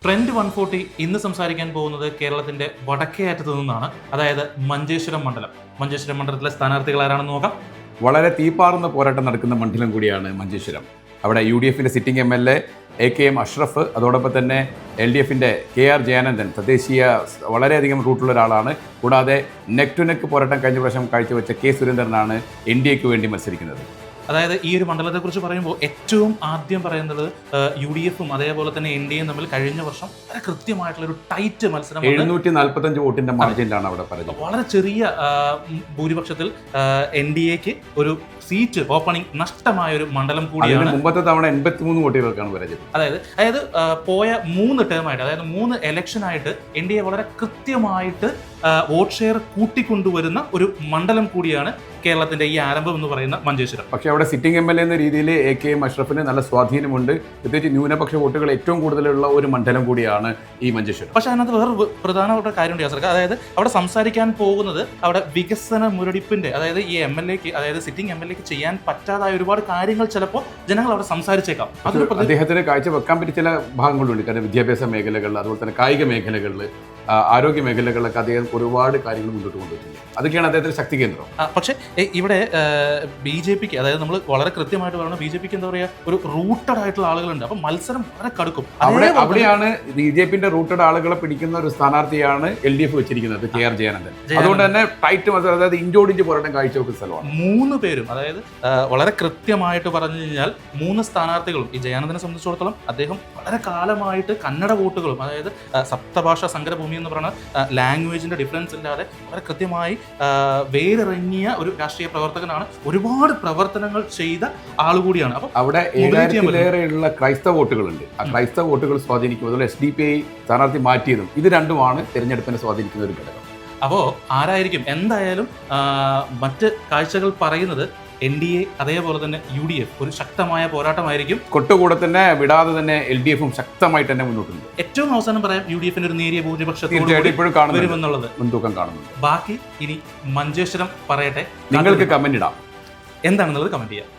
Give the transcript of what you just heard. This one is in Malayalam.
ട്രെൻഡ് 140 ഇന്ന് സംസാരിക്കാൻ പോകുന്നത് കേരളത്തിന്റെ വടക്കേ അറ്റത്തു നിന്നാണ്, അതായത് മഞ്ചേശ്വരം മണ്ഡലം. മഞ്ചേശ്വരം മണ്ഡലത്തിലെ സ്ഥാനാർത്ഥികൾ ആരാണെന്ന് നോക്കാം. വളരെ തീപ്പാറുന്ന പോരാട്ടം നടക്കുന്ന മണ്ഡലം കൂടിയാണ് മഞ്ചേശ്വരം. അവിടെ UDFന്റെ സിറ്റിംഗ് MLA AKM അഷ്റഫ്, അതോടൊപ്പം തന്നെ LDFന്റെ KR ജയാനന്ദൻ, തദ്ദേശീയ വളരെയധികം റൂട്ടുള്ള ഒരാളാണ്. കൂടാതെ നെക്ക് ടു നെക്ക് പോരാട്ടം കഴിഞ്ഞ പ്രാവശ്യം കാഴ്ചവെച്ച K സുരേന്ദ്രനാണ് NDAക്ക് വേണ്ടി മത്സരിക്കുന്നത്. അതായത് ഈ ഒരു മണ്ഡലത്തെക്കുറിച്ച് പറയുമ്പോൾ ഏറ്റവും ആദ്യം പറയുന്നത് UDFും അതേപോലെ തന്നെ NDAയും തമ്മിൽ കഴിഞ്ഞ വർഷം വളരെ കൃത്യമായിട്ടുള്ള ഒരു ടൈറ്റ് മത്സരം 745 വോട്ടിന്റെ മാർജിനിലാണ് അവിടെ പറയുന്നത്. വളരെ ചെറിയ ഭൂരിപക്ഷത്തിൽ NDAക്ക് ഒരു സീറ്റ് ഓപ്പണിംഗ് നഷ്ടമായ ഒരു മണ്ഡലം കൂടിയാണ്. മുമ്പത്തെ തവണ 83 വോട്ടുകൾക്കാണ് പരാജയം. അതായത് പോയ 3 ടേമായിട്ട്, അതായത് 3 ഇലക്ഷനായിട്ട് NDA വളരെ കൃത്യമായിട്ട് വോട്ട് ഷെയർ കൂട്ടിക്കൊണ്ടുവരുന്ന ഒരു മണ്ഡലം കൂടിയാണ് കേരളത്തിന്റെ ഈ ആരംഭം എന്ന് പറയുന്ന മഞ്ചേശ്വരം. പക്ഷേ അവിടെ സിറ്റിംഗ് MLA എന്ന രീതിയിൽ AKM അഷ്റഫിന് നല്ല സ്വാധീനമുണ്ട്. പ്രത്യേകിച്ച് ന്യൂനപക്ഷ വോട്ടുകൾ ഏറ്റവും കൂടുതലുള്ള ഒരു മണ്ഡലം കൂടിയാണ് ഈ മഞ്ചേശ്വരം. പക്ഷേ അതിനകത്ത് വേറെ പ്രധാനപ്പെട്ട കാര്യമുണ്ട് യാസർക്ക്. അതായത് അവിടെ സംസാരിക്കാൻ പോകുന്നത് അവിടെ വികസന മുരടിപ്പിന്റെ, അതായത് ഈ MLAക്ക്, അതായത് സിറ്റിംഗ് MLAക്ക് ചെയ്യാൻ പറ്റാതായ ഒരുപാട് കാര്യങ്ങൾ ചിലപ്പോൾ ജനങ്ങൾ അവിടെ സംസാരിച്ചേക്കാം. അദ്ദേഹത്തിന് കാഴ്ച വെക്കാൻ പറ്റിയ ചില ഭാഗങ്ങളുണ്ട്. കാരണം വിദ്യാഭ്യാസ മേഖലകളിൽ, അതുപോലെ തന്നെ കായിക മേഖലകളിൽ, ആരോഗ്യ മേഖലകളിലൊക്കെ അദ്ദേഹം ഒരുപാട് കാര്യങ്ങൾ മുന്നോട്ട് കൊണ്ടുവരുന്നുണ്ട്. അതൊക്കെയാണ് അദ്ദേഹത്തിന്റെ ശക്തി കേന്ദ്രം. പക്ഷേ ഇവിടെ BJPക്ക്, അതായത് നമ്മൾ വളരെ കൃത്യമായിട്ട് പറയുന്നത് BJPക്ക് എന്താ പറയുക, ഒരു റൂട്ടഡ് ആയിട്ടുള്ള ആളുകളുണ്ട്. അപ്പൊ മത്സരം വളരെ കടുക്കും. അവിടെയാണ് BJPന്റെ റൂട്ടഡ് ആളുകളെ പിടിക്കുന്ന ഒരു സ്ഥാനാർത്ഥിയാണ് LDF വെച്ചിരിക്കുന്നത്, KR ജയാനന്ദൻ. അതുകൊണ്ട് തന്നെ ടൈറ്റ് മത്സരം, അതായത് ഇഞ്ചോടിഞ്ച് പോരാട്ടം കാഴ്ചവെക്കുന്ന സ്ഥലമാണ്. 3 പേരും, അതായത് വളരെ കൃത്യമായിട്ട് പറഞ്ഞു കഴിഞ്ഞാൽ 3 സ്ഥാനാർത്ഥികളും, ഈ ജയാനന്ദനെ സംബന്ധിച്ചിടത്തോളം അദ്ദേഹം വളരെ കാലമായിട്ട് കന്നഡ വോട്ടുകളും, അതായത് സപ്തഭാഷാ സങ്കരഭൂമി എന്ന് പറയുന്ന ലാംഗ്വേജിന്റെ ഡിഫറൻസ് ഇല്ലാതെ വളരെ കൃത്യമായി വേരിറങ്ങിയ ഒരു രാഷ്ട്രീയ പ്രവർത്തകനാണ്. ഒരുപാട് പ്രവർത്തനങ്ങൾ ചെയ്ത ആളുകൂടിയാണ്. അപ്പൊ അവിടെ 7000-ലേറെയുള്ള ക്രൈസ്തവ വോട്ടുകളുണ്ട്. ആ ക്രൈസ്തവ വോട്ടുകൾ സ്വാധീനിക്കും. അതുപോലെ SDPI സ്ഥാനാർത്ഥി മാറ്റിയതും ഇത് രണ്ടുമാണ് തെരഞ്ഞെടുപ്പിനെ സ്വാധീനിക്കുന്ന ഒരു ഘടകം. അപ്പോൾ ആരായിരിക്കും എന്തായാലും മറ്റ് കാഴ്ചകൾ പറയുന്നത് NDA അതേപോലെ തന്നെ UDF ഒരു ശക്തമായ പോരാട്ടമായിരിക്കും. കൊട്ടുകൂടെ തന്നെ വിടാതെ തന്നെ LDFും ശക്തമായിട്ട് തന്നെ മുന്നോട്ടുണ്ട്. ഏറ്റവും അവസാനം പറയാം, UDFന്റെ ഒരു നേരിയ ഭൂരിപക്ഷത്തോടെ വരുമെന്നുള്ളത് മുൻതൂക്കം കാണുന്നുണ്ട്. ബാക്കി ഇനി മഞ്ചേശ്വരം പറയട്ടെ. നിങ്ങൾക്ക് കമന്റ് ഇടാം, എന്താണെന്നുള്ളത് കമന്റ് ചെയ്യാം.